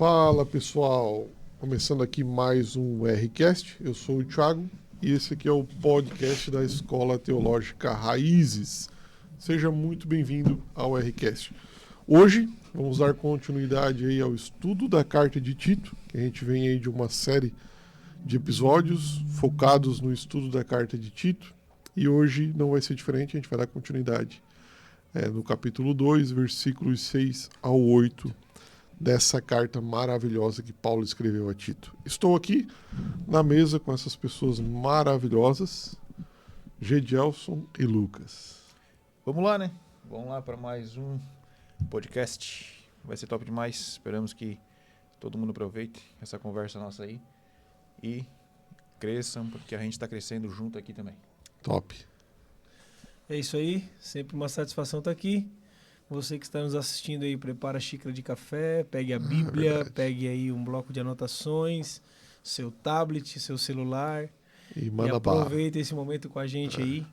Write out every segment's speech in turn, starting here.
Fala pessoal, começando aqui mais um Rcast, eu sou o Thiago e esse aqui é o podcast da Escola Teológica Raízes. Seja muito bem-vindo ao Rcast. Hoje vamos dar continuidade aí ao estudo da Carta de Tito, que a gente vem aí de uma série de episódios focados no estudo da Carta de Tito e hoje não vai ser diferente, a gente vai dar continuidade no capítulo 2, versículos 6 ao 8 dessa carta maravilhosa que Paulo escreveu a Tito. Estou aqui na mesa com essas pessoas maravilhosas, Gedielson e Lucas. Vamos lá, né? Vamos lá para mais um podcast. Vai ser top demais. Esperamos que todo mundo aproveite essa conversa nossa aí e cresçam, porque a gente está crescendo junto aqui também. Top. É isso aí, sempre uma satisfação estar aqui. Você que está nos assistindo aí, prepara a xícara de café, pegue a Bíblia, pegue aí um bloco de anotações, seu tablet, seu celular E aproveita esse momento com a gente aí,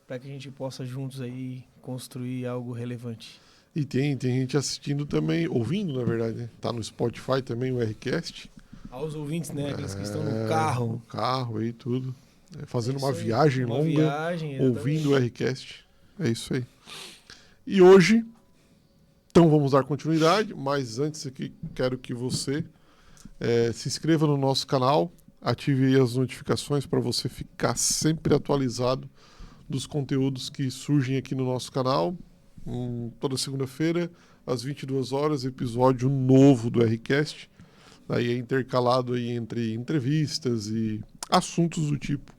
para que a gente possa juntos aí construir algo relevante. E tem gente assistindo também, ouvindo na verdade, né? Tá no Spotify também o Rcast. Aos ouvintes, né? Aqueles que estão no carro. No carro aí, tudo. Fazendo uma aí, viagem uma longa, viagem, ouvindo o Rcast. É isso aí. E hoje, então vamos dar continuidade, mas antes aqui quero que você se inscreva no nosso canal, ative aí as notificações para você ficar sempre atualizado dos conteúdos que surgem aqui no nosso canal. Toda segunda-feira, às 22 horas, episódio novo do Rcast. Daí é intercalado aí entre entrevistas e assuntos do tipo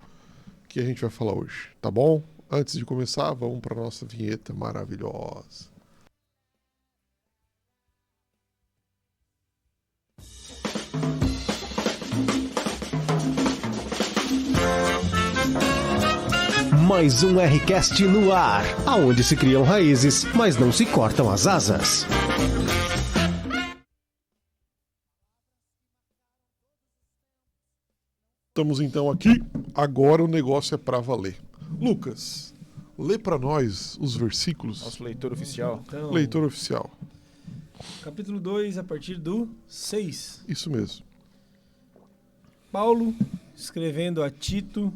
que a gente vai falar hoje, tá bom? Antes de começar, vamos para nossa vinheta maravilhosa. Mais um Rcast no ar, aonde se criam raízes, mas não se cortam as asas. Estamos então aqui, agora o negócio é para valer. Lucas, lê para nós os versículos. Nosso leitor oficial. Então, Leitor oficial. capítulo 2, a partir do 6. Isso mesmo. Paulo, escrevendo a Tito,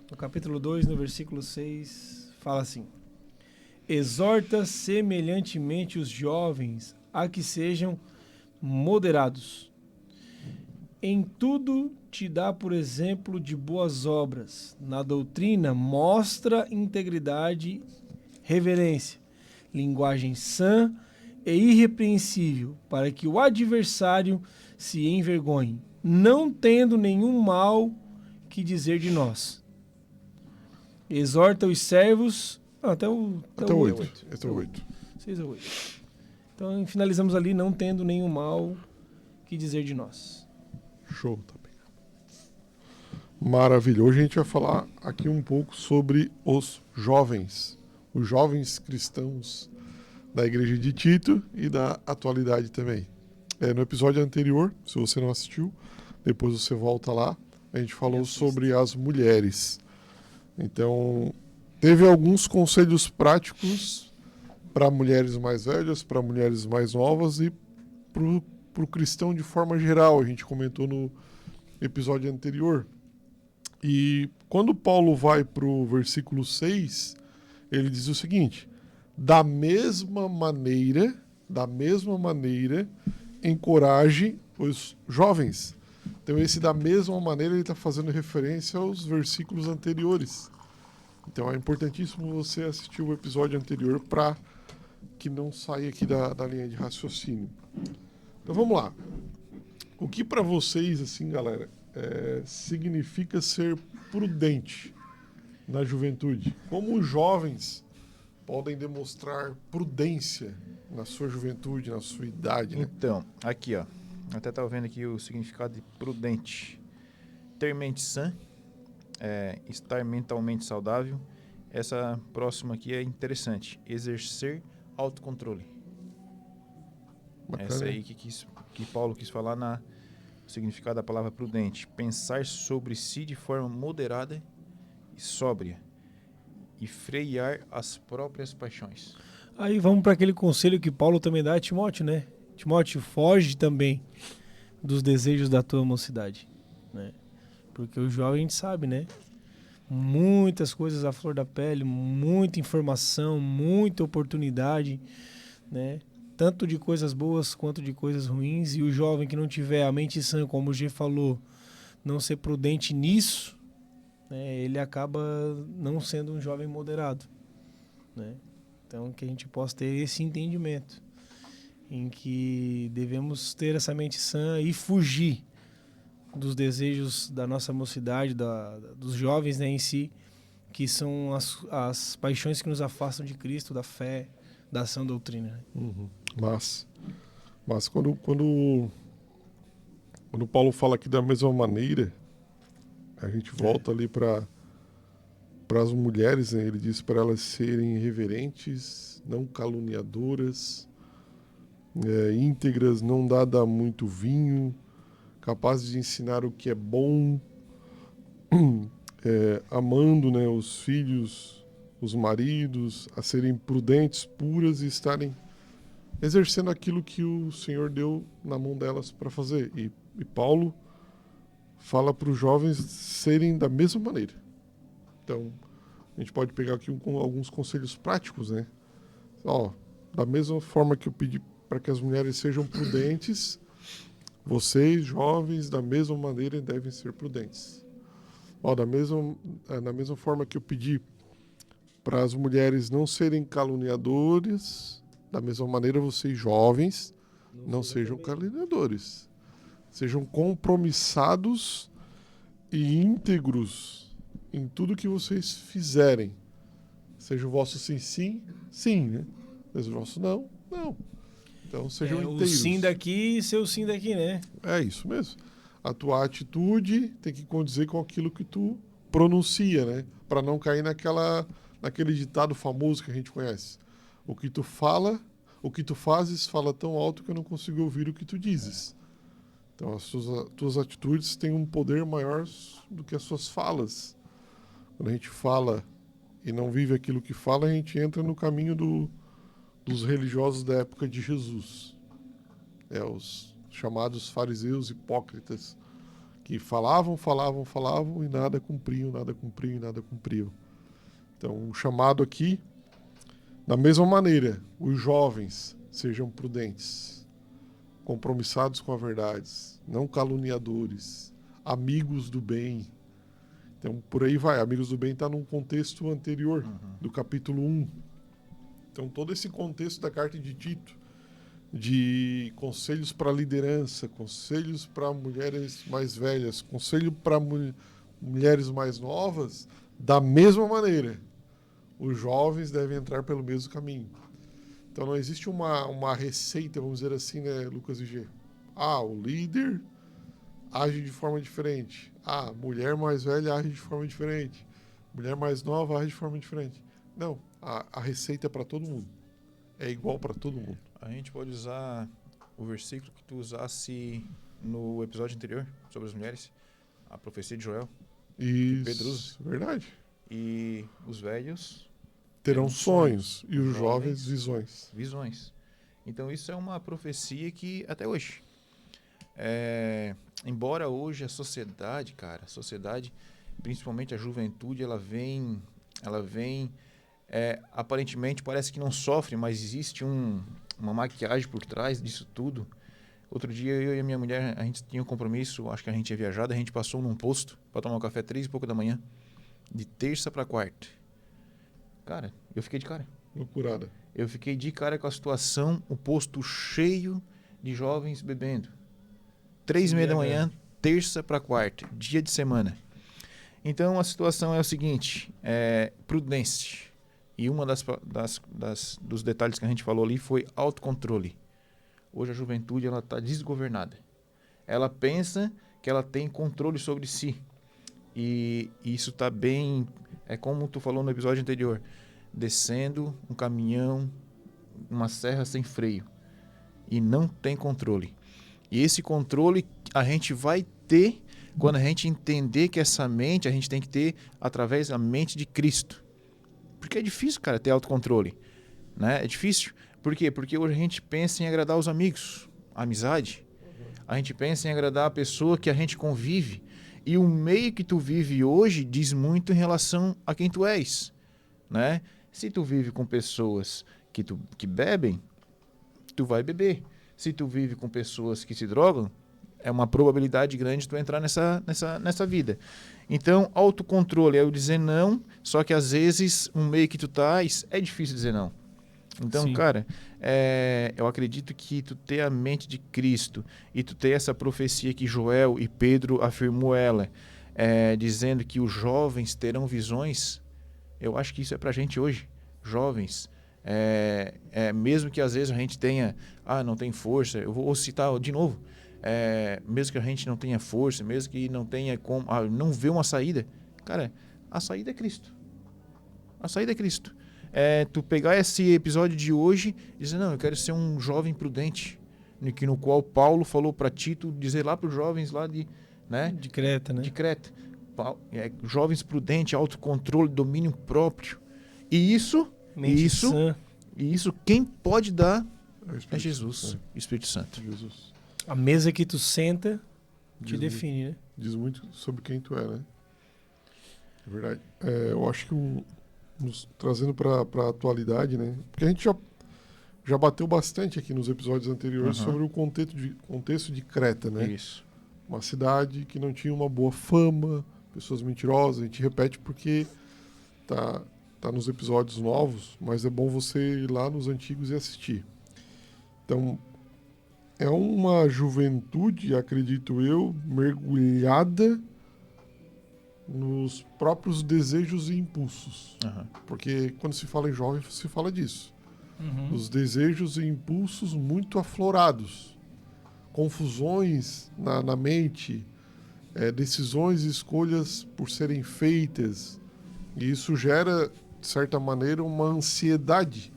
no capítulo 2, no versículo 6, fala assim: exorta semelhantemente os jovens a que sejam moderados. Em tudo te dá por exemplo de boas obras. Na doutrina mostra integridade, reverência, linguagem sã e irrepreensível, para que o adversário se envergonhe, não tendo nenhum mal que dizer de nós. Exorta os servos... Até o 8. Até o 8. 6 a 8. Então finalizamos ali, não tendo nenhum mal que dizer de nós. Show, tá bem. Maravilha. Hoje a gente vai falar aqui um pouco sobre os jovens cristãos da Igreja de Tito e da atualidade também. No episódio anterior, se você não assistiu, depois você volta lá, a gente falou sobre as mulheres. Então, teve alguns conselhos práticos para mulheres mais velhas, para mulheres mais novas e para o cristão de forma geral. A gente comentou no episódio anterior. E quando Paulo vai para o versículo 6, ele diz o seguinte: da mesma maneira, encoraje os jovens. Então esse da mesma maneira ele está fazendo referência aos versículos anteriores. Então é importantíssimo você assistir o episódio anterior para que não saia aqui da linha de raciocínio. Então vamos lá. O que para vocês, assim, galera, significa ser prudente na juventude? Como os jovens podem demonstrar prudência na sua juventude, na sua idade, né? Então, aqui ó, até estava vendo aqui o significado de prudente. Ter mente sã, estar mentalmente saudável. Essa próxima aqui é interessante. Exercer autocontrole. Bacana. Essa aí que Paulo quis falar no significado da palavra prudente. Pensar sobre si de forma moderada e sóbria. E frear as próprias paixões. Aí vamos para aquele conselho que Paulo também dá a Timóteo, né? Timóteo, foge também dos desejos da tua mocidade, né? Porque o jovem, a gente sabe, né? Muitas coisas à flor da pele, muita informação, muita oportunidade, né? Tanto de coisas boas quanto de coisas ruins. E o jovem que não tiver a mente sã, como o G falou, não ser prudente nisso, né? Ele acaba não sendo um jovem moderado, né? Então, que a gente possa ter esse entendimento em que devemos ter essa mente sã e fugir dos desejos da nossa mocidade, dos jovens, né, em si, que são as paixões que nos afastam de Cristo, da fé, da sã doutrina. Uhum. Mas quando Paulo fala aqui da mesma maneira, a gente volta ali para as mulheres, né? Ele diz para elas serem reverentes, não caluniadoras, íntegras, não dada a muito vinho, capazes de ensinar o que é bom, amando, né, os filhos, os maridos, a serem prudentes, puras e estarem exercendo aquilo que o Senhor deu na mão delas para fazer. E Paulo fala para os jovens serem da mesma maneira. Então, a gente pode pegar aqui alguns conselhos práticos, né? Da mesma forma que eu pedi para que as mulheres sejam prudentes, vocês, jovens, da mesma maneira devem ser prudentes. Da mesma forma que eu pedi para as mulheres não serem caluniadores, da mesma maneira vocês, jovens, não sejam caluniadores. Sejam compromissados e íntegros em tudo que vocês fizerem. Seja o vosso sim, sim, sim, né? Seja o vosso não, não. Então sejam inteiros. O sim daqui e seu sim daqui, né? É isso mesmo. A tua atitude tem que condizer com aquilo que tu pronuncia, né? Para não cair naquele ditado famoso que a gente conhece. O que tu fazes, fala tão alto que eu não consigo ouvir o que tu dizes. Então as tuas atitudes têm um poder maior do que as suas falas. Quando a gente fala e não vive aquilo que fala, a gente entra no caminho dos religiosos da época de Jesus. Os chamados fariseus hipócritas, que falavam e nada cumpriam. Então, o chamado aqui, da mesma maneira, os jovens sejam prudentes, compromissados com a verdade, não caluniadores, amigos do bem. Então, por aí vai. Amigos do bem está num contexto anterior, do capítulo 1. Então, todo esse contexto da carta de Tito, de conselhos para liderança, conselhos para mulheres mais velhas, conselho para mulheres mais novas, da mesma maneira, os jovens devem entrar pelo mesmo caminho. Então, não existe uma receita, vamos dizer assim, né, Lucas e G? O líder age de forma diferente. Mulher mais velha age de forma diferente. Mulher mais nova age de forma diferente. Não, a receita é para todo mundo. É igual para todo mundo. A gente pode usar o versículo que tu usasse no episódio anterior, sobre as mulheres, a profecia de Joel. Isso, Pedro usa. Verdade. E os velhos terão sonhos e os jovens visões. Então isso é uma profecia que até hoje, embora hoje a sociedade, principalmente a juventude, ela vem aparentemente parece que não sofre, mas existe uma maquiagem por trás disso tudo. Outro dia eu e a minha mulher, a gente tinha um compromisso, acho que a gente tinha viajado, a gente passou num posto para tomar um café 3h pouco da manhã, de terça para quarta. Cara, eu fiquei de cara. Loucurada. Eu fiquei de cara com a situação, o posto cheio de jovens bebendo. 3h30 da manhã, terça para quarta, dia de semana. Então a situação é o seguinte, prudência. E uma dos detalhes que a gente falou ali foi autocontrole. Hoje a juventude ela está desgovernada. Ela pensa que ela tem controle sobre si. E isso está bem... É como tu falou no episódio anterior. Descendo um caminhão, uma serra sem freio. E não tem controle. E esse controle a gente vai ter quando a gente entender que essa mente a gente tem que ter através da mente de Cristo. Porque é difícil, cara, ter autocontrole. Né? É difícil. Por quê? Porque hoje a gente pensa em agradar os amigos, a amizade. A gente pensa em agradar a pessoa que a gente convive. E o meio que tu vive hoje diz muito em relação a quem tu és, né? Se tu vive com pessoas que bebem, tu vai beber. Se tu vive com pessoas que se drogam, é uma probabilidade grande de tu entrar nessa vida. Então, autocontrole é eu dizer não, só que às vezes um meio que tu estás é difícil dizer não. Então, Sim. cara, eu acredito que tu ter a mente de Cristo e tu ter essa profecia que Joel e Pedro afirmou ela, dizendo que os jovens terão visões, eu acho que isso é pra gente hoje, jovens. Mesmo que às vezes a gente tenha, não tem força, eu vou citar de novo, mesmo que a gente não tenha força, mesmo que não tenha como, não vê uma saída, cara, a saída é Cristo. A saída é Cristo. Tu pegar esse episódio de hoje e dizer, não, eu quero ser um jovem prudente, no qual Paulo falou para Tito dizer lá para os jovens lá de Creta, né? De Creta. Jovens prudentes, autocontrole, domínio próprio. E isso quem pode dar é Jesus, Espírito Santo. Jesus. A mesa que tu senta te Diz define, né? Diz muito sobre quem tu é, né? É verdade. Eu acho que trazendo para a atualidade, né? Porque a gente já bateu bastante aqui nos episódios anteriores sobre o contexto de Creta, né? Isso. Uma cidade que não tinha uma boa fama, pessoas mentirosas. A gente repete porque tá nos episódios novos, mas é bom você ir lá nos antigos e assistir. Então, é uma juventude, acredito eu, mergulhada nos próprios desejos e impulsos. Porque quando se fala em jovem, se fala disso. Os desejos e impulsos muito aflorados. Confusões na mente, decisões e escolhas por serem feitas. E isso gera, de certa maneira, uma ansiedade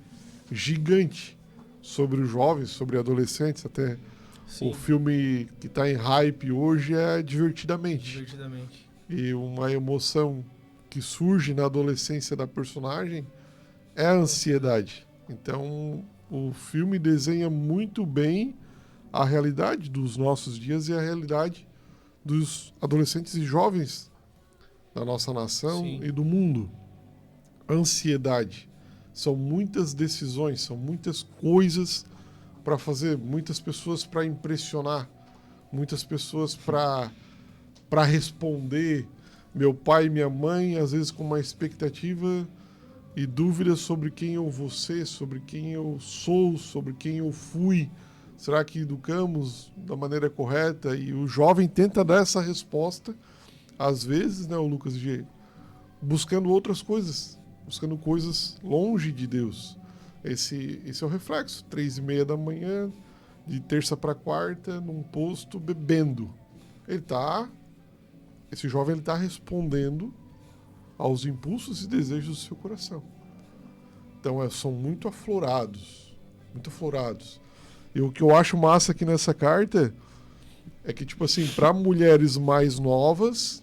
gigante sobre os jovens, sobre adolescentes. Até Sim. o filme que está em hype hoje é Divertidamente. Divertidamente. E uma emoção que surge na adolescência da personagem é a ansiedade. Então, o filme desenha muito bem a realidade dos nossos dias e a realidade dos adolescentes e jovens da nossa nação Sim. e do mundo. Ansiedade. São muitas decisões, são muitas coisas para fazer, muitas pessoas para impressionar, muitas pessoas para responder. Meu pai e minha mãe, às vezes com uma expectativa e dúvidas sobre quem eu vou ser, sobre quem eu sou, sobre quem eu fui. Será que educamos da maneira correta? E o jovem tenta dar essa resposta, às vezes, né, o Lucas G, buscando outras coisas, buscando coisas longe de Deus. Esse é o reflexo. 3:30 da manhã, de terça para quarta, num posto, bebendo. Esse jovem está respondendo aos impulsos e desejos do seu coração. Então, são muito aflorados. Muito aflorados. E o que eu acho massa aqui nessa carta é que, tipo assim, para mulheres mais novas,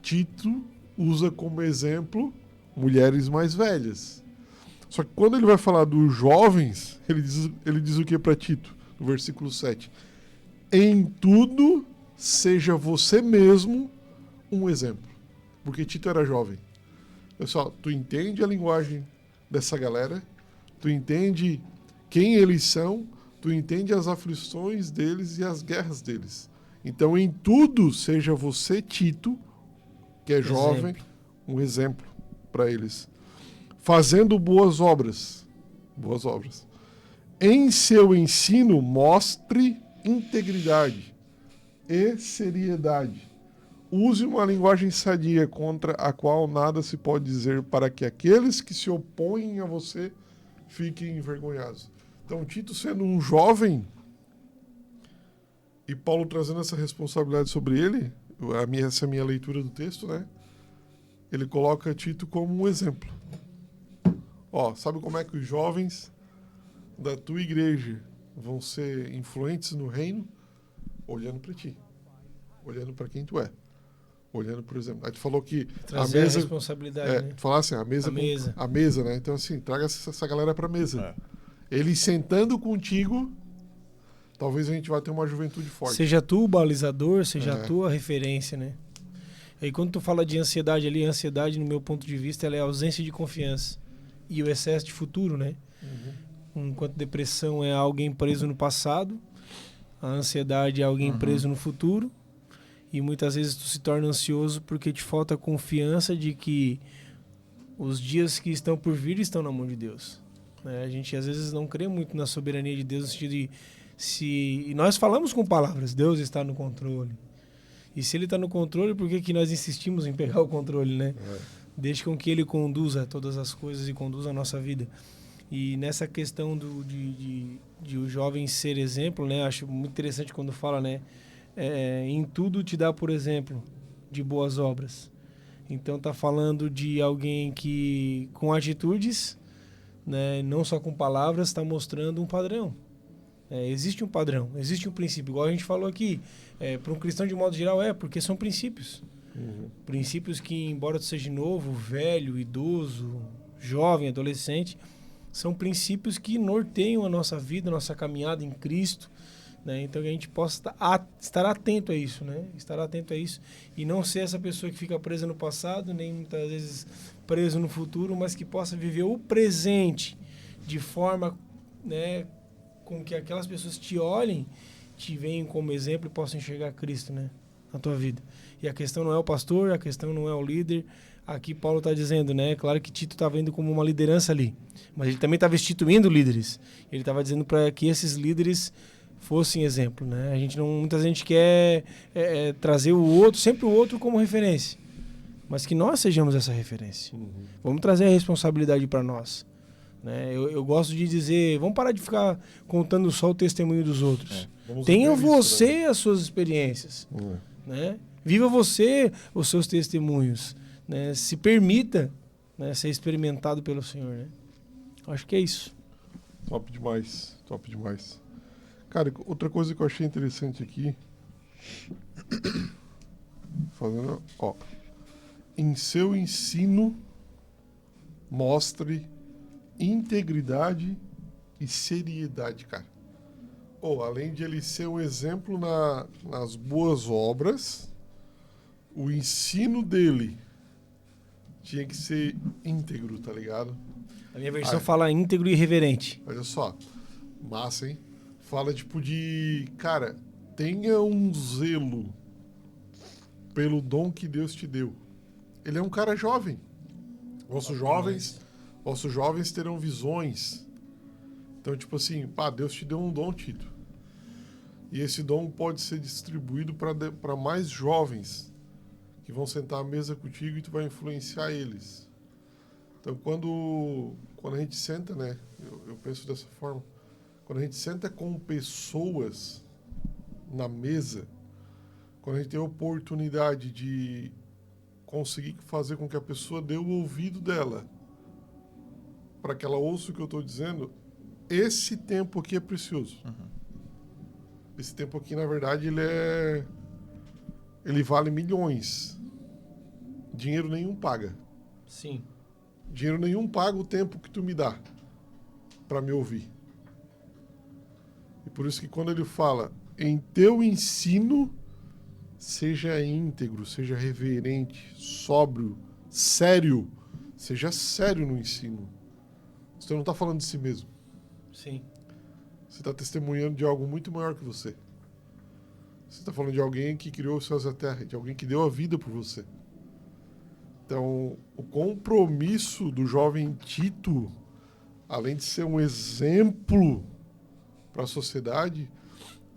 Tito usa como exemplo mulheres mais velhas. Só que quando ele vai falar dos jovens, ele diz o que para Tito? No versículo 7. Em tudo, seja você mesmo um exemplo. Porque Tito era jovem. Pessoal, tu entende a linguagem dessa galera? Tu entende quem eles são? Tu entende as aflições deles e as guerras deles. Então, em tudo, seja você, Tito, que é jovem, um exemplo para eles. Fazendo boas obras. Boas obras. Em seu ensino, mostre integridade e seriedade. Use uma linguagem sadia contra a qual nada se pode dizer, para que aqueles que se opõem a você fiquem envergonhados. Então, Tito sendo um jovem e Paulo trazendo essa responsabilidade sobre ele, essa é a minha leitura do texto, né? Ele coloca Tito como um exemplo. Sabe como é que os jovens da tua igreja vão ser influentes no reino? Olhando para ti. Olhando para quem tu é. Olhando, por exemplo. Aí tu falou que trazer a mesa, a responsabilidade, né? Tu falasse assim, a mesa, a mesa. A mesa, né? Então, assim, traga essa galera para a mesa. Ele sentando contigo, talvez a gente vá ter uma juventude forte. Seja tu o balizador, seja É. tu a referência, né? E quando tu fala de ansiedade ali, a ansiedade, no meu ponto de vista, ela é a ausência de confiança e o excesso de futuro, né? Enquanto depressão é alguém preso no passado, a ansiedade é alguém preso no futuro, e muitas vezes tu se torna ansioso porque te falta confiança de que os dias que estão por vir estão na mão de Deus, né? A gente às vezes não crê muito na soberania de Deus, no sentido de e nós falamos com palavras, Deus está no controle. E se Ele está no controle, por que nós insistimos em pegar o controle, né? Deixe com que Ele conduza todas as coisas e conduza a nossa vida. E nessa questão de o jovem ser exemplo, né? Acho muito interessante quando fala, né? Em tudo te dá, por exemplo, de boas obras. Então tá falando de alguém que com atitudes, né? Não só com palavras, está mostrando um padrão. Existe um padrão, existe um princípio. Igual a gente falou aqui, para um cristão de modo geral porque são princípios. Princípios que, embora tu seja novo, velho, idoso, jovem, adolescente, são princípios que norteiam a nossa vida, a nossa caminhada em Cristo, né? Então que a gente possa estar atento a isso, né? Estar atento a isso e não ser essa pessoa que fica presa no passado, nem muitas vezes preso no futuro, mas que possa viver o presente de forma, né, com que aquelas pessoas te olhem, te veem como exemplo e possam enxergar Cristo, né, na tua vida. E a questão não é o pastor, a questão não é o líder. Aqui Paulo está dizendo, né? Claro que Tito estava indo como uma liderança ali, mas ele também estava instituindo líderes. Ele estava dizendo para que esses líderes fossem exemplo, né? Muita gente quer trazer o outro, sempre o outro como referência, mas que nós sejamos essa referência. Vamos trazer a responsabilidade para nós. Né? Eu gosto de dizer, vamos parar de ficar contando só o testemunho dos outros. Tenha você as suas experiências. Né? Viva você os seus testemunhos. Né? Se permita, né, ser experimentado pelo Senhor. Né? Acho que é isso. Top demais, top demais. Cara, outra coisa que eu achei interessante aqui, falando, em seu ensino, mostre integridade e seriedade, cara. Além de ele ser um exemplo nas boas obras, o ensino dele tinha que ser íntegro, tá ligado? A minha versão fala íntegro e reverente. Olha só, massa, hein? Fala tipo cara, tenha um zelo pelo dom que Deus te deu. Ele é um cara jovem. Nossos jovens terão visões. Então, tipo assim, Deus te deu um dom, Tito. E esse dom pode ser distribuído para mais jovens que vão sentar à mesa contigo e tu vai influenciar eles. Então, quando a gente senta, né? Eu penso dessa forma. Quando a gente senta com pessoas na mesa, quando a gente tem a oportunidade de conseguir fazer com que a pessoa dê o ouvido dela para que ela ouça o que eu estou dizendo, esse tempo aqui é precioso. Esse tempo aqui, na verdade, ele vale milhões. Dinheiro nenhum paga. Sim. Dinheiro nenhum paga o tempo que tu me dá para me ouvir. E por isso que quando ele fala, em teu ensino, seja íntegro, seja reverente, sóbrio, sério. Seja sério no ensino. Você não está falando de si mesmo. Sim. Você está testemunhando de algo muito maior que você. Você está falando de alguém que criou os céus e a terra, de alguém que deu a vida por você. Então, o compromisso do jovem Tito, além de ser um exemplo para a sociedade,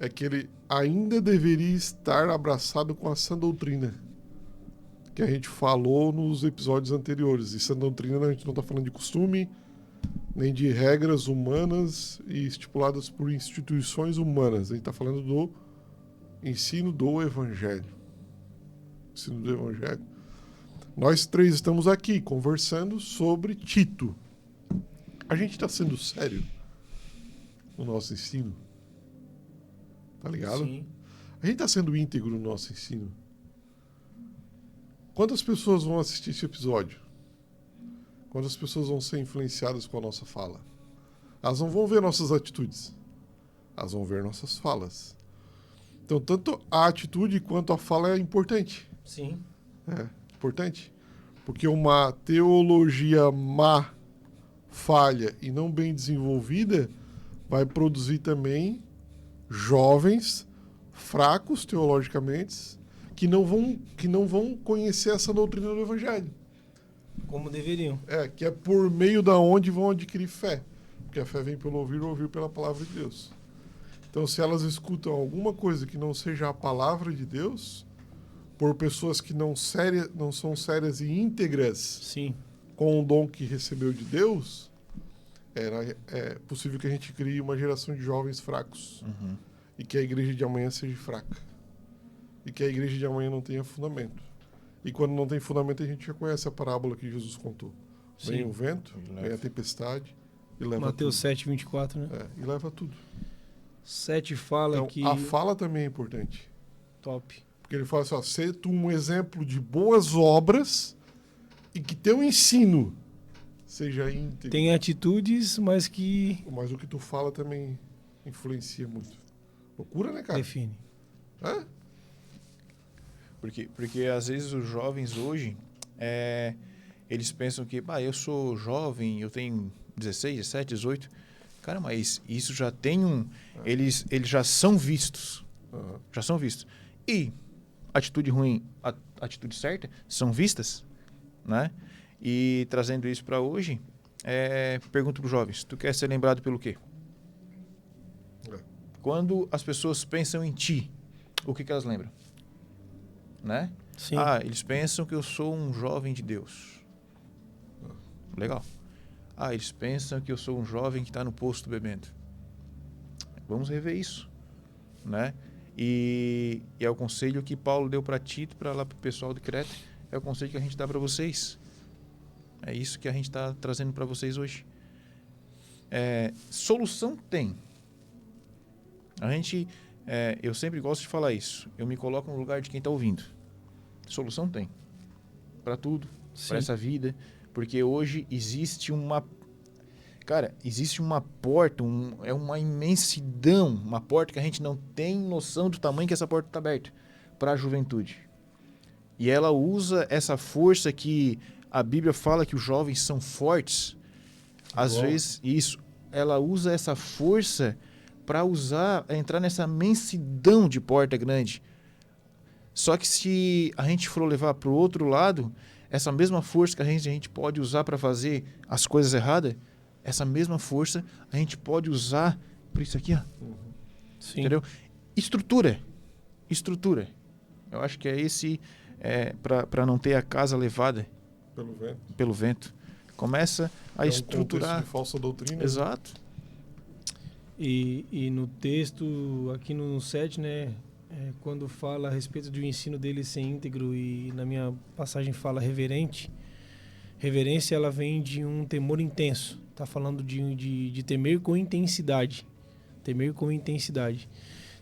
é que ele ainda deveria estar abraçado com a sã doutrina, que a gente falou nos episódios anteriores. E sã doutrina a gente não está falando de costume, nem de regras humanas e estipuladas por instituições humanas. A gente está falando do ensino do Evangelho. Ensino do Evangelho. Nós três estamos aqui conversando sobre Tito. A gente está sendo sério no nosso ensino? Tá ligado? Sim. A gente está sendo íntegro no nosso ensino? Quantas pessoas vão assistir esse episódio? Quantas pessoas vão ser influenciadas com a nossa fala? Elas não vão ver nossas atitudes. Elas vão ver nossas falas. Então, tanto a atitude quanto a fala é importante. Sim. É importante. Porque uma teologia má, falha e não bem desenvolvida vai produzir também jovens fracos teologicamente que não vão conhecer essa doutrina do Evangelho. Como deveriam. Que é por meio da onde vão adquirir fé. Porque a fé vem pelo ouvir pela palavra de Deus. Então, se elas escutam alguma coisa que não seja a palavra de Deus, por pessoas que não são sérias e íntegras, Sim. com o dom que recebeu de Deus, é possível que a gente crie uma geração de jovens fracos. Uhum. E que a igreja de amanhã seja fraca. E que a igreja de amanhã não tenha fundamento. E quando não tem fundamento, a gente já conhece a parábola que Jesus contou. Vem o vento, vem a tempestade e leva Mateus tudo. 7, 24, né? E leva tudo. 7 fala Então, que... a fala também é importante. Top. Porque ele fala assim, ó, ser tu um exemplo de boas obras e que teu ensino seja íntegro. Tem atitudes, mas que Mas o que tu fala também influencia muito. Loucura, né, cara? define. Hã? Porque às vezes os jovens hoje, eles pensam que, eu sou jovem, eu tenho 16, 17, 18. Cara, mas isso já tem eles já são vistos. Uhum. Já são vistos. E atitude ruim, atitude certa, são vistas, né? E trazendo isso para hoje, pergunto para os jovens, tu quer ser lembrado pelo quê? Quando as pessoas pensam em ti, o que elas lembram? Né? Sim. Eles pensam que eu sou um jovem de Deus. Legal. Eles pensam que eu sou um jovem que está no posto bebendo. Vamos rever isso, né? E é o conselho que Paulo deu para Tito, para lá para o pessoal de Creta, é o conselho que a gente dá para vocês. É isso que a gente está trazendo para vocês hoje. Solução tem. Eu sempre gosto de falar isso. Eu me coloco no lugar de quem está ouvindo. Solução tem. Para tudo. Para essa vida. Porque hoje existe uma porta, é uma imensidão, uma porta que a gente não tem noção do tamanho que essa porta está aberta para a juventude. E ela usa essa força que a Bíblia fala que os jovens são fortes. Às vezes, ela usa essa força para entrar nessa imensidão de porta grande. Só que se a gente for levar para o outro lado, essa mesma força que a gente pode usar para fazer as coisas erradas, essa mesma força a gente pode usar por isso aqui, ó. Sim. Entendeu? Estrutura. Eu acho que para não ter a casa levada pelo vento. Começa a estruturar. Um contexto de falsa doutrina. Exato. E no texto, aqui no 7, né, quando fala a respeito do ensino dele ser íntegro, e na minha passagem fala reverente, reverência ela vem de um temor intenso. Está falando de temer com intensidade. Temer com intensidade.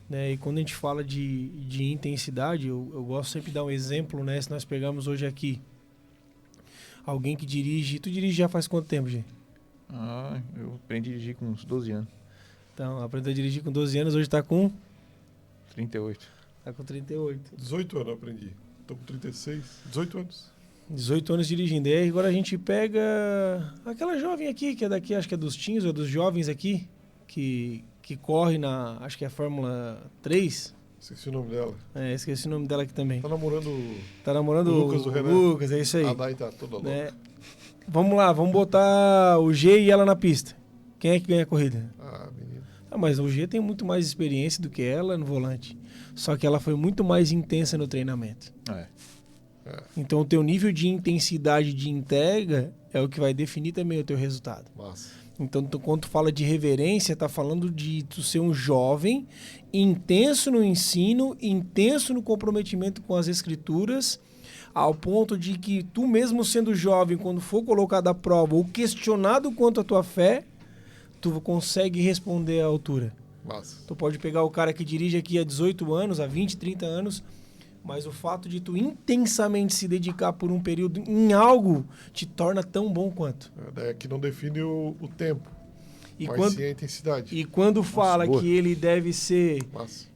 Né? E quando a gente fala de intensidade, eu gosto sempre de dar um exemplo, né? Se nós pegarmos hoje aqui alguém que dirige... Tu dirige já faz quanto tempo, Gê? Eu aprendi a dirigir com uns 12 anos. Então, aprendeu a dirigir com 12 anos, hoje está com... 38. Está com 38. 18 anos eu aprendi. Estou com 36. 18 anos. 18 anos dirigindo. E aí agora a gente pega aquela jovem aqui, que é daqui, acho que é dos teens ou dos jovens aqui, que corre na, acho que é a Fórmula 3. Esqueci o nome dela. Esqueci o nome dela aqui também. Tá namorando o Lucas do Renan. Lucas, é isso aí. A Dai tá toda louca. Vamos lá, vamos botar o G e ela na pista. Quem é que ganha a corrida? Menino. Mas o G tem muito mais experiência do que ela no volante. Só que ela foi muito mais intensa no treinamento. Então o teu nível de intensidade de entrega é o que vai definir também o teu resultado. Massa. Então quando tu fala de reverência, tá falando de tu ser um jovem intenso no ensino, intenso no comprometimento com as escrituras, ao ponto de que tu mesmo sendo jovem, quando for colocado à prova ou questionado quanto à tua fé, tu consegue responder à altura. Massa. Tu pode pegar o cara que dirige aqui há 18 anos, há 20, 30 anos, mas o fato de tu intensamente se dedicar por um período em algo te torna tão bom quanto. É que não define o tempo. E mas quando, sim a intensidade. e quando fala boa. que ele deve ser, Massa.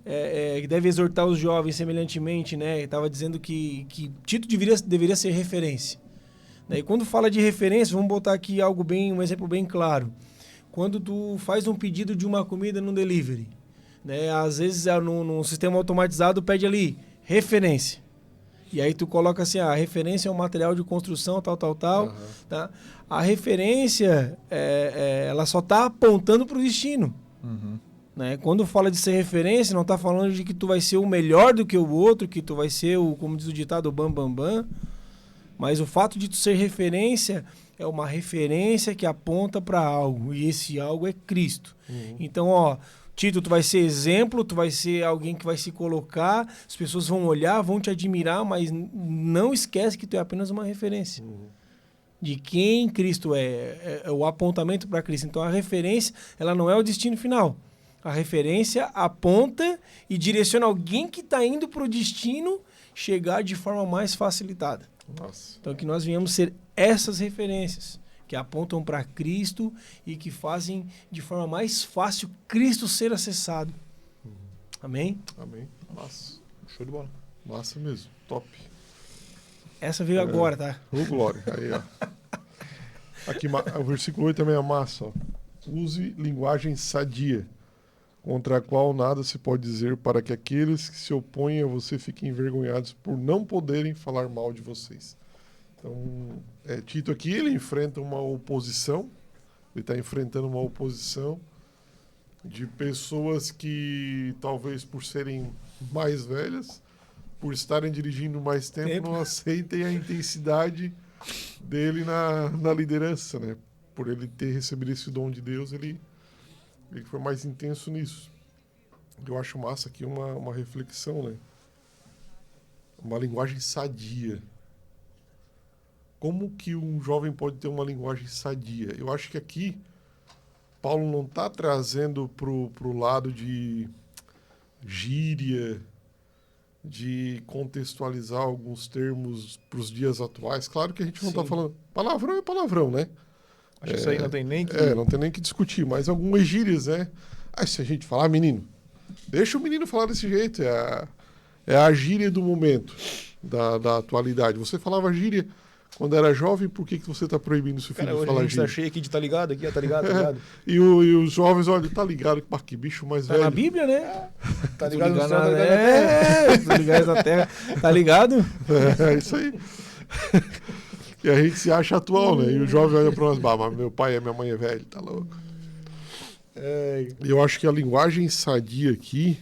que deve exortar os jovens semelhantemente, né? Estava dizendo que Tito deveria ser referência. Né? E quando fala de referência, vamos botar aqui um exemplo bem claro. Quando tu faz um pedido de uma comida no delivery, né? Às vezes num sistema automatizado pede ali referência. E aí tu coloca assim, a referência é um material de construção, tal, Aham. tá? A referência, ela só está apontando para o destino. Né? Quando fala de ser referência, não está falando de que tu vai ser o melhor do que o outro, que tu vai ser, como diz o ditado, o bam, bam, bam. Mas o fato de tu ser referência é uma referência que aponta para algo. E esse algo é Cristo. Então, Tito, tu vai ser exemplo, tu vai ser alguém que vai se colocar, as pessoas vão olhar, vão te admirar, mas não esquece que tu é apenas uma referência. De quem Cristo é o apontamento para Cristo. Então, a referência, ela não é o destino final. A referência aponta e direciona alguém que está indo para o destino chegar de forma mais facilitada. Nossa. Então, que nós venhamos ser essas referências, que apontam para Cristo e que fazem de forma mais fácil Cristo ser acessado. Amém? Amém. Massa. Show de bola. Massa mesmo. Top. Essa veio agora, tá? Ô, glória. Aí, ó. Aqui, o versículo 8 também é massa, ó. Use linguagem sadia, contra a qual nada se pode dizer, para que aqueles que se opõem a você fiquem envergonhados por não poderem falar mal de vocês. Então, Tito aqui, ele enfrenta uma oposição, ele está enfrentando uma oposição de pessoas que, talvez por serem mais velhas, por estarem dirigindo mais tempo, não aceitem a intensidade dele na liderança, né? Por ele ter recebido esse dom de Deus, ele foi mais intenso nisso. Eu acho massa aqui uma reflexão, né? Uma linguagem sadia. Como que um jovem pode ter uma linguagem sadia? Eu acho que aqui Paulo não está trazendo pro lado de gíria, de contextualizar alguns termos para os dias atuais. Claro que a gente não está falando... Palavrão é palavrão, né? Acho que isso aí não tem nem que... não tem nem que discutir, mas algumas gírias, né? Se a gente falar, menino, deixa o menino falar desse jeito. É a gíria do momento, da atualidade. Você falava gíria quando era jovem, por que você está proibindo seu filho de falar a gente gíria? tá cheio aqui de tá ligado aqui, tá ligado, tá ligado. E os jovens, olha, tá ligado, que bicho mais Tá velho. na Bíblia, né? Tá ligado no céu, na tá ligado na terra. Tá ligado na terra. Tá ligado? É isso aí. E a gente se acha atual, né? E o jovem olha para nós, mas meu pai e minha mãe é velho, tá louco. E eu acho que a linguagem sadia aqui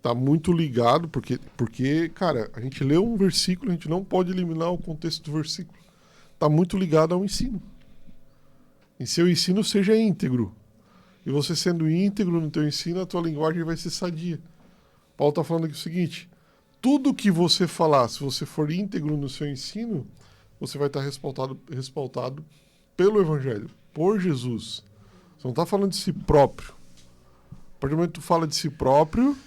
tá muito ligado, porque, cara, a gente lê um versículo, a gente não pode eliminar o contexto do versículo. Tá muito ligado ao ensino. E seu ensino seja íntegro. E você sendo íntegro no teu ensino, a tua linguagem vai ser sadia. Paulo tá falando aqui o seguinte: tudo que você falar, se você for íntegro no seu ensino, você vai estar respaldado pelo Evangelho, por Jesus. Você não está falando de si próprio. A partir do momento que tu fala de si próprio,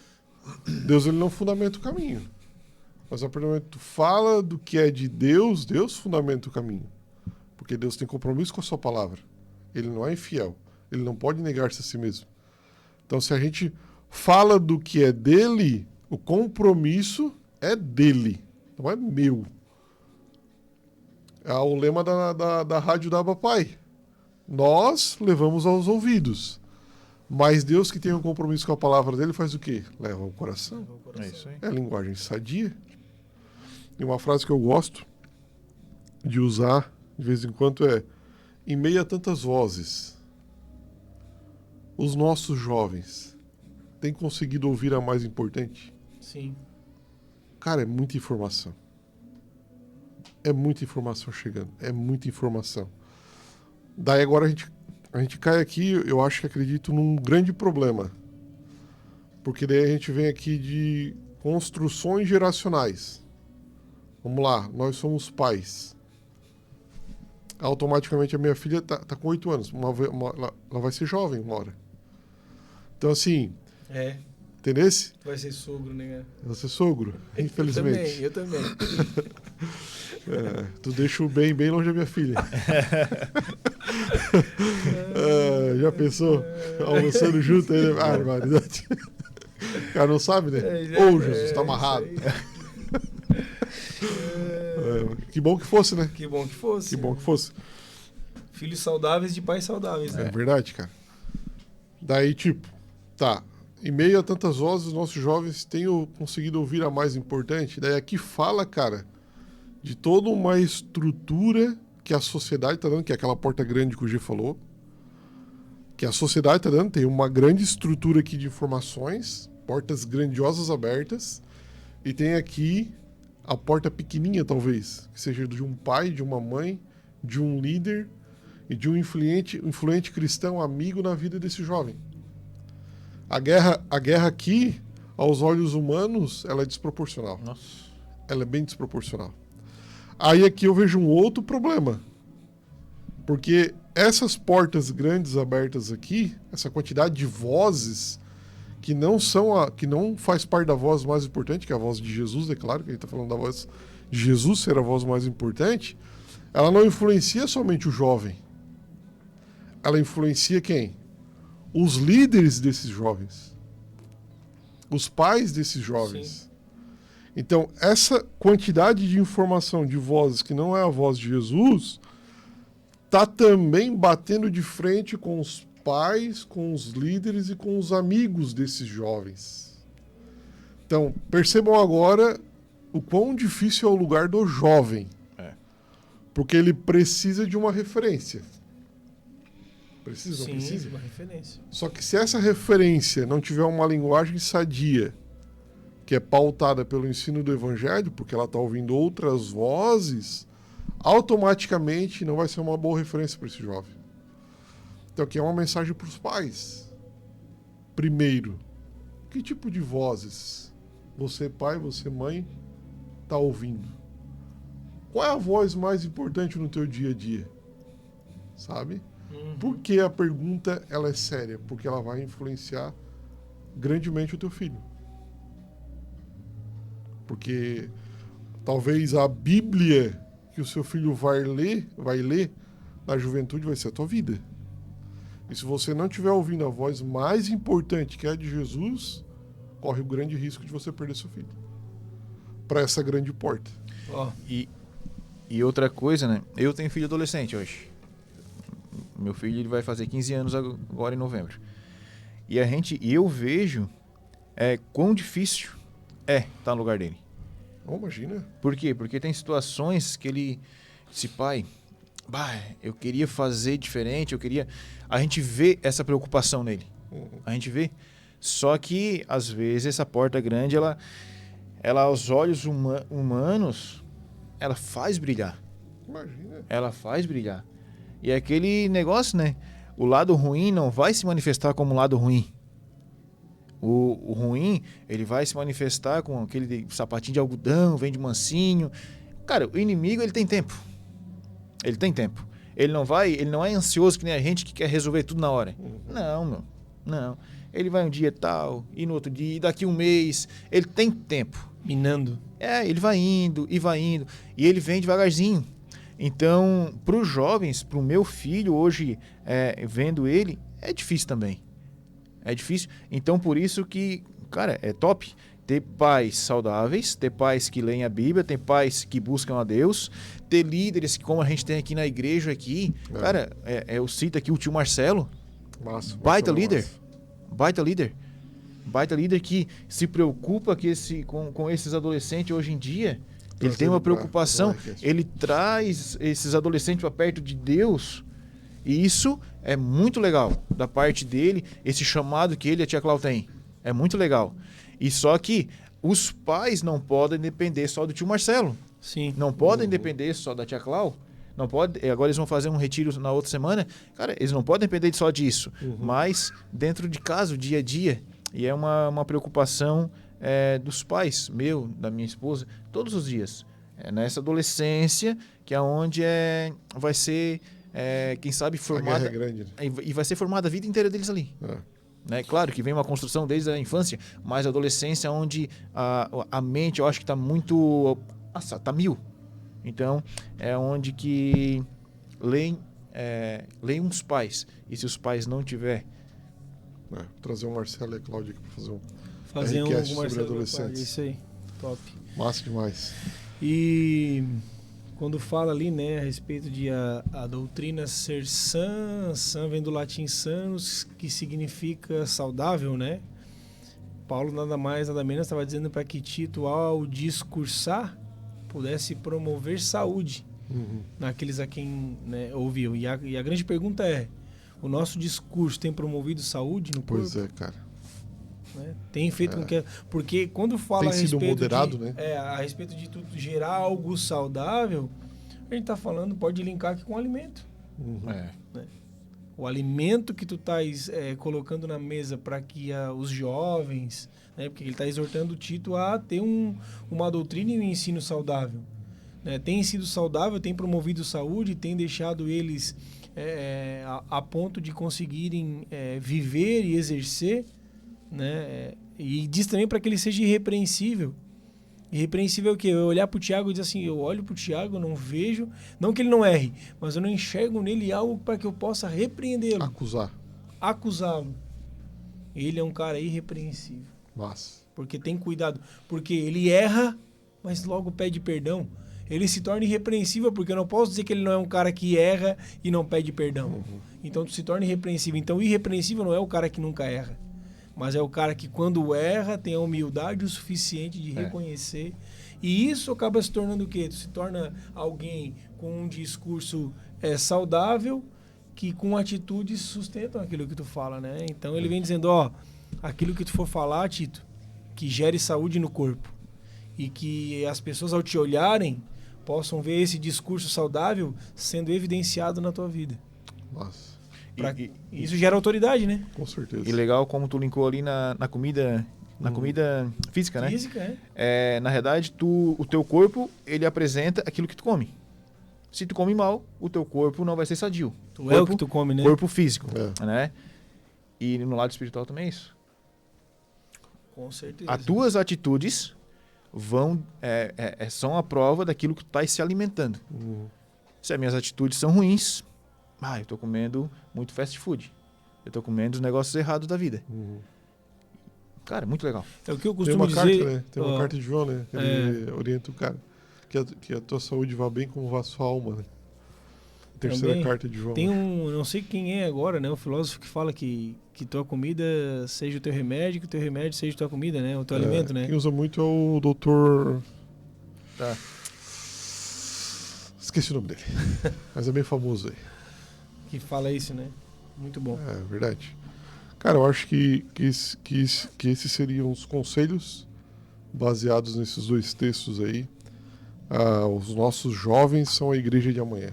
Deus ele não fundamenta o caminho. Mas a partir do momento que tu fala do que é de Deus, Deus fundamenta o caminho. Porque Deus tem compromisso com a sua palavra. Ele não é infiel. Ele não pode negar-se a si mesmo. Então, se a gente fala do que é dele, o compromisso é dele, não é meu. É o lema da rádio da Papai. Nós levamos aos ouvidos. Mas Deus que tem um compromisso com a palavra dele faz o quê? Leva ao coração. É isso aí. É a linguagem sadia. E uma frase que eu gosto de usar de vez em quando é: em meio a tantas vozes, os nossos jovens têm conseguido ouvir a mais importante? Sim. Cara, é muita informação. É muita informação chegando. É muita informação. Daí agora a gente cai aqui, eu acho que acredito num grande problema. Porque daí a gente vem aqui de construções geracionais. Vamos lá, nós somos pais. Automaticamente a minha filha tá com 8 anos. Ela vai ser jovem uma hora. Então assim... Entendesse? Vai ser sogro, né? Vai ser sogro, infelizmente. Eu também. Tu deixa o bem longe da minha filha. Já pensou? Almoçando junto aí, né? Barbaridade. O cara não sabe, né? Ô, Jesus, tá amarrado. Que bom que fosse, né? Que bom que fosse. Que bom que fosse. Filhos saudáveis de pais saudáveis, né? É verdade, cara. Daí, tipo, tá. Em meio a tantas vozes, os nossos jovens têm conseguido ouvir a mais importante. Daí aqui fala, cara, de toda uma estrutura que a sociedade tá dando, que é aquela porta grande que o G falou. Que a sociedade tá dando, tem uma grande estrutura aqui de informações, portas grandiosas abertas. E tem aqui a porta pequenininha, talvez, que seja de um pai, de uma mãe, de um líder e de um influente cristão amigo na vida desse jovem. A guerra aqui, aos olhos humanos, ela é desproporcional. Nossa. Ela é bem desproporcional. Aí aqui eu vejo um outro problema. Porque essas portas grandes abertas aqui, essa quantidade de vozes que não faz parte da voz mais importante, que é a voz de Jesus, é claro que a gente está falando da voz de Jesus ser a voz mais importante, ela não influencia somente o jovem. Ela influencia quem? Os líderes desses jovens. Os pais desses jovens. Sim. Então, essa quantidade de informação de vozes que não é a voz de Jesus está também batendo de frente com os pais, com os líderes e com os amigos desses jovens. Então, percebam agora o quão difícil é o lugar do jovem. Porque ele precisa de uma referência. Precisa? Uma referência. Só que se essa referência não tiver uma linguagem sadia, que é pautada pelo ensino do evangelho, porque ela está ouvindo outras vozes, automaticamente não vai ser uma boa referência para esse jovem. Então aqui é uma mensagem para os pais. Primeiro, que tipo de vozes você, pai, você, mãe, está ouvindo? Qual é a voz mais importante no teu dia a dia? Sabe? Por que a pergunta ela é séria? Porque ela vai influenciar grandemente o teu filho. Porque talvez a Bíblia que o seu filho vai ler na juventude vai ser a tua vida. E se você não estiver ouvindo a voz mais importante, que é a de Jesus, corre o grande risco de você perder seu filho para essa grande porta. E outra coisa, né? Eu tenho filho adolescente hoje. Meu filho ele vai fazer 15 anos agora em novembro. E eu vejo quão difícil estar no lugar dele. Imagina. Por quê? Porque tem situações que ele... Esse pai... eu queria fazer diferente, A gente vê essa preocupação nele. A gente vê. Só que, às vezes, essa porta grande, ela aos olhos humanos, ela faz brilhar. Imagina. Ela faz brilhar. E é aquele negócio, né? O lado ruim não vai se manifestar como lado ruim. O ruim, ele vai se manifestar com aquele sapatinho de algodão, vem de mansinho. Cara, o inimigo, ele tem tempo. Ele tem tempo. Ele não é ansioso que nem a gente que quer resolver tudo na hora. Não, meu. Não. Ele vai um dia tal, e no outro dia, e daqui um mês. Ele tem tempo. Minando. Ele vai indo, e vai indo. E ele vem devagarzinho. Então, para os jovens, para o meu filho hoje, vendo ele, é difícil também. É difícil. Então, por isso que, cara, é top ter pais saudáveis, ter pais que leem a Bíblia, ter pais que buscam a Deus, ter líderes que, como a gente tem aqui na igreja aqui, cara, eu cito aqui o tio Marcelo, baita líder, baita líder que se preocupa com esses adolescentes hoje em dia. Ele tem uma preocupação, ele traz esses adolescentes para perto de Deus, e isso é muito legal da parte dele, esse chamado que ele e a tia Clau tem. É muito legal. E só que os pais não podem depender só do tio Marcelo. Sim. Não podem depender só da tia Clau. Não pode, agora eles vão fazer um retiro na outra semana. Cara, eles não podem depender só disso. Mas dentro de casa, o dia a dia. E é uma preocupação dos pais, da minha esposa, todos os dias. Nessa adolescência, que é onde vai ser, quem sabe, formada. A guerra é grande. E vai ser formada a vida inteira deles ali. Né? Claro que vem uma construção desde a infância, mas a adolescência é onde a mente, eu acho que está muito... Nossa, está mil. Então, é onde que leem leiam os pais. E se os pais não tiver... Vou trazer o Marcelo e a Cláudia aqui para fazer um Fazer sobre adolescentes. Isso aí, top. Massa demais. E quando fala ali, né, a respeito de a doutrina ser sã vem do latim sanus, que significa saudável, né? Paulo nada mais, nada menos estava dizendo para que Tito, ao discursar, pudesse promover saúde naqueles a quem, né, ouviu. E a grande pergunta é, o nosso discurso tem promovido saúde no corpo? Pois é, cara. Né? Tem feito com que... Porque quando fala tem sido moderado, né? A respeito de tudo, gerar algo saudável, a gente está falando, pode linkar aqui com o alimento. Né? O alimento que tu estás colocando na mesa para que os jovens, né? Porque ele está exortando o Tito a ter uma doutrina e um ensino saudável. Né? Tem sido saudável, tem promovido saúde, tem deixado eles a ponto de conseguirem viver e exercer, né? E diz também para que ele seja irrepreensível. Irrepreensível é o quê? Eu olhar para o Tiago e dizer assim, eu olho para o Tiago, não vejo, não que ele não erre, mas eu não enxergo nele algo para que eu possa repreendê-lo. Acusá-lo. Ele é um cara irrepreensível. Mas... Porque tem cuidado. Porque ele erra, mas logo pede perdão. Ele se torna irrepreensível, porque eu não posso dizer que ele não é um cara que erra e não pede perdão. Então tu se torna irrepreensível. Então o irrepreensível não é o cara que nunca erra, mas é o cara que quando erra tem a humildade o suficiente de reconhecer. E isso acaba se tornando o quê? Tu se torna alguém com um discurso saudável, que com atitudes sustentam aquilo que tu fala, né? Então ele vem dizendo, aquilo que tu for falar, Tito, que gere saúde no corpo. E que as pessoas ao te olharem possam ver esse discurso saudável sendo evidenciado na tua vida. Nossa. Isso gera autoridade, né? Com certeza. E legal como tu linkou ali na comida, comida física, né? Física, Na realidade, o teu corpo, ele apresenta aquilo que tu come. Se tu come mal, o teu corpo não vai ser sadio. É o que tu come, né? Corpo físico, né? E no lado espiritual também é isso. Com certeza. As tuas atitudes são a prova daquilo que tu estás se alimentando. Se as minhas atitudes são ruins, eu estou comendo muito fast food. Eu estou comendo os negócios errados da vida. Cara, muito legal. É o que eu Tem costumo uma dizer... carta, né? Tem uma carta de João, né? Ele orienta o cara. Que a tua saúde vá bem como vá a sua alma, né? Terceira Também carta de João. Tem não sei quem é agora, né? O filósofo que fala que tua comida seja o teu remédio, que o teu remédio seja a tua comida, né? O teu alimento, né? Quem usa muito é o doutor... Tá. Esqueci o nome dele. Mas é bem famoso aí. Que fala isso, né? Muito bom. É verdade. Cara, eu acho que esses seriam os conselhos baseados nesses dois textos aí. Os nossos jovens são a igreja de amanhã.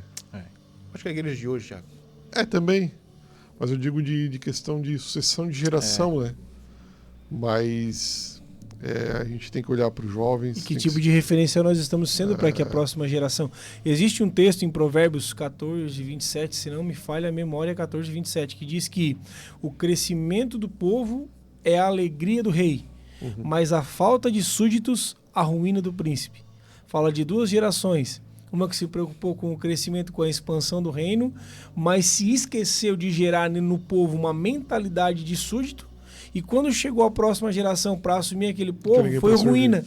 Acho que é a igreja de hoje, Thiago. Também. Mas eu digo de questão de sucessão de geração, né? Mas a gente tem que olhar para os jovens. E que tipo de referência nós estamos sendo para que a próxima geração... Existe um texto em Provérbios 14, 27, se não me falha a memória, 14, 27, que diz que o crescimento do povo é a alegria do rei, mas a falta de súditos, a ruína do príncipe. Fala de duas gerações. Uma que se preocupou com o crescimento, com a expansão do reino, mas se esqueceu de gerar no povo uma mentalidade de súdito, e quando chegou a próxima geração para assumir aquele povo, foi ruína.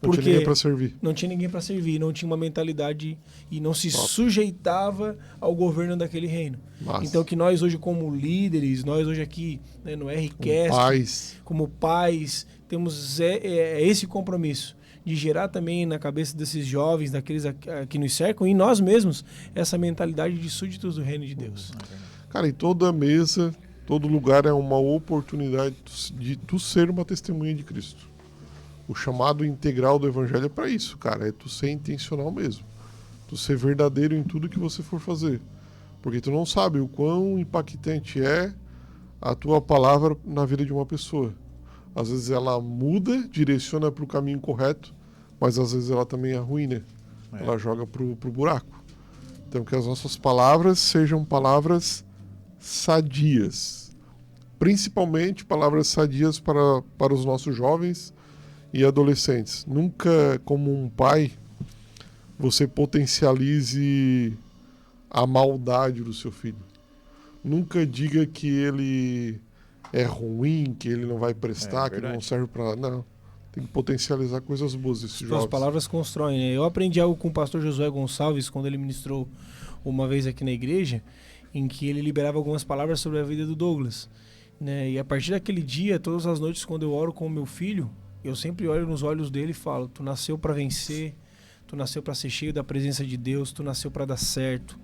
Não tinha ninguém para servir. Não tinha ninguém para servir, não tinha uma mentalidade e não se sujeitava ao governo daquele reino. Massa. Então que nós hoje como líderes, nós hoje aqui, né, no RCast, como pais, temos esse compromisso de gerar também na cabeça desses jovens, daqueles que nos cercam, e nós mesmos, essa mentalidade de súditos do reino de Deus. Cara, em toda mesa, todo lugar é uma oportunidade de tu ser uma testemunha de Cristo. O chamado integral do evangelho é para isso, cara. É tu ser intencional mesmo. Tu ser verdadeiro em tudo que você for fazer. Porque tu não sabe o quão impactante é a tua palavra na vida de uma pessoa. Às vezes ela muda, direciona para o caminho correto, mas às vezes ela também arruína. Ela joga pro buraco. Então que as nossas palavras sejam palavras sadias. Principalmente palavras sadias para os nossos jovens e adolescentes. Nunca, como um pai, você potencialize a maldade do seu filho. Nunca diga que ele é ruim, que ele não vai prestar, que ele não serve para nada. Não. Tem que potencializar coisas boas desses jovens. As palavras constroem, né? Eu aprendi algo com o pastor Josué Gonçalves quando ele ministrou uma vez aqui na igreja, em que ele liberava algumas palavras sobre a vida do Douglas, né? E a partir daquele dia, todas as noites quando eu oro com o meu filho, eu sempre olho nos olhos dele e falo: tu nasceu para vencer, tu nasceu para ser cheio da presença de Deus, tu nasceu para dar certo,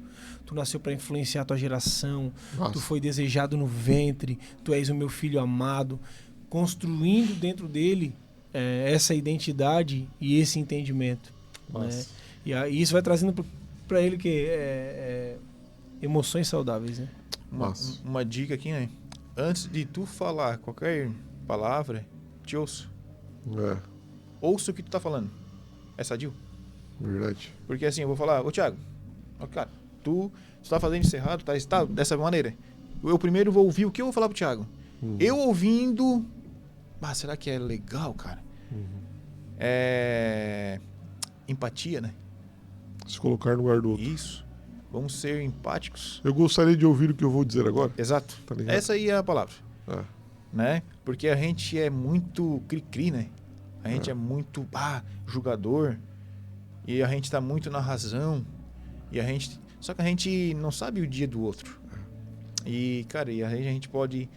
tu nasceu para influenciar a tua geração, tu foi desejado no ventre, tu és o meu filho amado, construindo dentro dele essa identidade e esse entendimento, né? E isso vai trazendo para ele emoções saudáveis, né? Uma dica aqui, né? Antes de tu falar qualquer palavra, te ouço. Ouça o que tu tá falando. É sadio? Verdade. Porque assim, eu vou falar: ô Thiago, cara, tu tá fazendo isso errado, tá dessa maneira. Eu primeiro vou ouvir o que eu vou falar pro Thiago. Eu ouvindo... será que é legal, cara? Empatia, né? Se colocar no lugar do outro. Isso. Vamos ser empáticos. Eu gostaria de ouvir o que eu vou dizer agora. Exato. Tá ligado? Essa aí é a palavra. Né? Porque a gente é muito cri-cri, né? A gente é muito julgador. E a gente tá muito na razão. Só que a gente não sabe o dia do outro. E, cara, a gente pode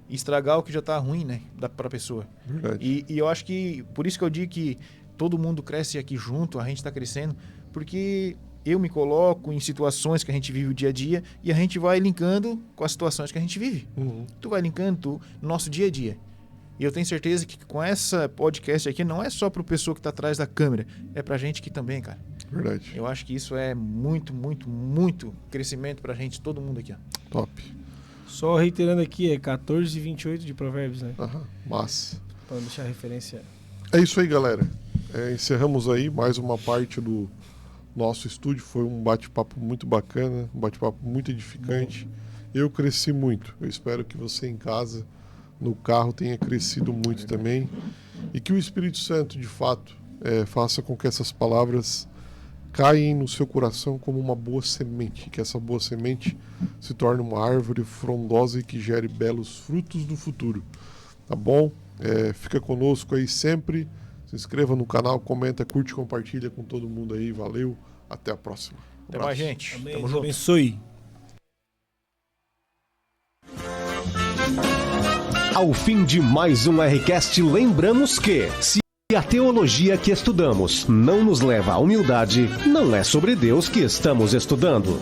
estragar o que já tá ruim, né? Pra pessoa. Verdade. E eu acho que, por isso que eu digo que todo mundo cresce aqui junto, a gente tá crescendo, porque eu me coloco em situações que a gente vive o dia a dia e a gente vai linkando com as situações que a gente vive. Tu vai linkando no nosso dia a dia. E eu tenho certeza que com essa podcast aqui não é só pro pessoa que tá atrás da câmera, é pra gente aqui também, cara. Verdade. Eu acho que isso é muito, muito, muito crescimento pra gente, todo mundo aqui, ó. Top. Só reiterando aqui, 14:28 de Provérbios, né? Massa. Pra deixar a referência. É isso aí, galera. Encerramos aí mais uma parte do nosso estúdio. Foi um bate-papo muito bacana, um bate-papo muito edificante. Eu cresci muito. Eu espero que você em casa, no carro, tenha crescido muito também. E que o Espírito Santo, de fato, faça com que essas palavras caem no seu coração como uma boa semente. Que essa boa semente se torne uma árvore frondosa e que gere belos frutos no futuro. Tá bom? Fica conosco aí sempre. Se inscreva no canal, comenta, curte, compartilha com todo mundo aí. Valeu. Até a próxima. Até mais, gente. Amém. Tamo junto. Abençoe. Ao fim de mais um Rcast, lembramos que, se a teologia que estudamos não nos leva à humildade, não é sobre Deus que estamos estudando.